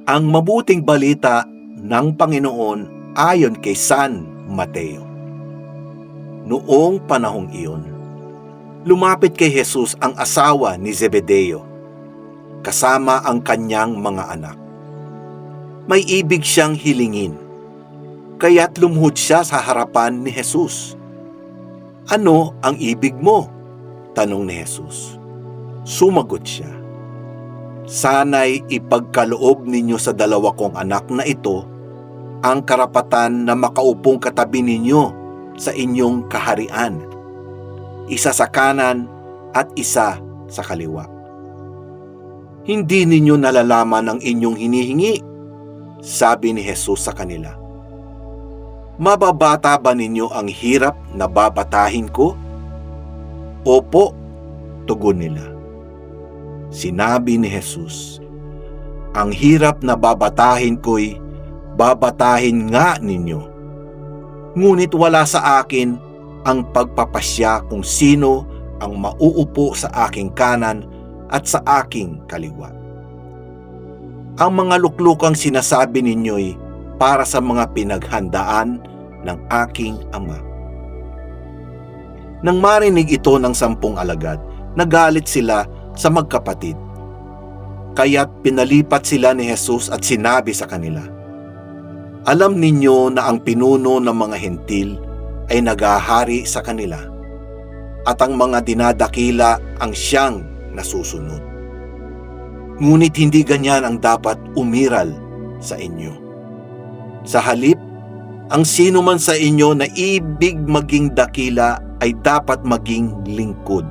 Ang mabuting balita ng Panginoon ayon kay San Mateo. Noong panahong iyon, lumapit kay Jesus ang asawa ni Zebedeo, kasama ang kanyang mga anak. May ibig siyang hilingin, kaya't lumuhod siya sa harapan ni Jesus. "Ano ang ibig mo?" tanong ni Jesus. Sumagot siya, "Sana'y ipagkaloob ninyo sa dalawa kong anak na ito ang karapatan na makaupong katabi ninyo sa inyong kaharian, isa sa kanan at isa sa kaliwa. Hindi ninyo nalalaman ang inyong hinihingi," sabi ni Jesus sa kanila. "Mababata ba ninyo ang hirap na babatahin ko?" "Opo," tugon nila. Sinabi ni Jesus, "Ang hirap na babatahin ko'y babatahin nga ninyo. Ngunit wala sa akin ang pagpapasya kung sino ang mauupo sa aking kanan at sa aking kaliwa. Ang mga luklukang sinasabi ninyo'y para sa mga pinaghandaan ng aking Ama." Nang marinig ito ng 10 alagad, nagalit sila sa magkapatid. Kaya't pinalipat sila ni Jesus at sinabi sa kanila, "Alam ninyo na ang pinuno ng mga hentil ay naghahari sa kanila, at ang mga dinadakila ang siyang nasusunod. Ngunit hindi ganyan ang dapat umiral sa inyo. Sa halip, ang sino man sa inyo na ibig maging dakila ay dapat maging lingkod.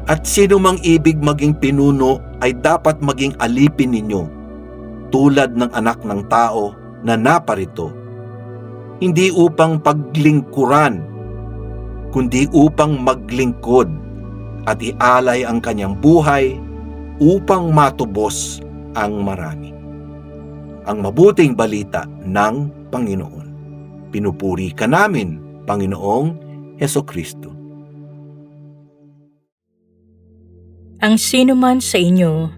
At sino mang ibig maging pinuno ay dapat maging alipin ninyo, tulad ng anak ng tao na naparito, hindi upang paglingkuran, kundi upang maglingkod at ialay ang kanyang buhay upang matubos ang marami." Ang mabuting balita ng Panginoon. Pinupuri ka namin, Panginoong Hesukristo. Ang sinuman sa inyo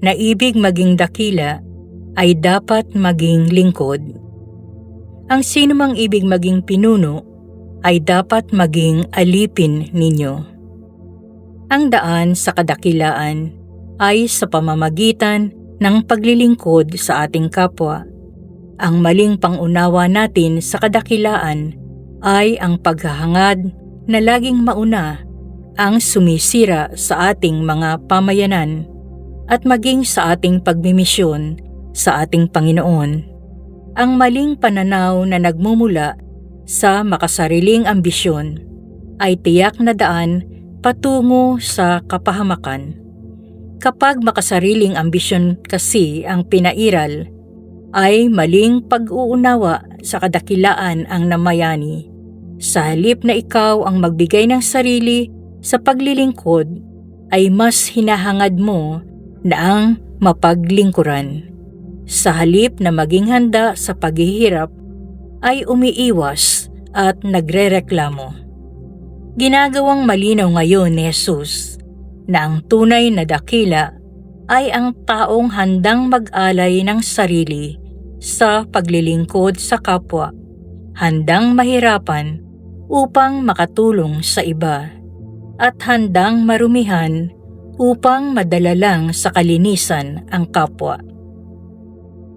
na ibig maging dakila ay dapat maging lingkod. Ang sinumang ibig maging pinuno ay dapat maging alipin ninyo. Ang daan sa kadakilaan ay sa pamamagitan ng paglilingkod sa ating kapwa. Ang maling pangunawa natin sa kadakilaan ay ang paghahangad na laging mauna ang sumisira sa ating mga pamayanan at maging sa ating pagmimisyon sa ating Panginoon. Ang maling pananaw na nagmumula sa makasariling ambisyon ay tiyak na daan patungo sa kapahamakan. Kapag makasariling ambisyon kasi ang pinairal, ay maling pag-uunawa sa kadakilaan ang namayani. Sa halip na ikaw ang magbigay ng sarili sa paglilingkod, ay mas hinahangad mo na ang mapaglingkuran. Sa halip na maging handa sa paghihirap, ay umiiwas at nagrereklamo. Ginagawang malinaw ngayon ni Jesus na ang tunay na dakila ay ang taong handang mag-alay ng sarili sa paglilingkod sa kapwa, handang mahirapan upang makatulong sa iba, at handang marumihan upang madala lang sa kalinisan ang kapwa.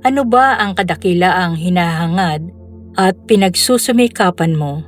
Ano ba ang kadakilaang hinahangad at pinagsusumikapan mo?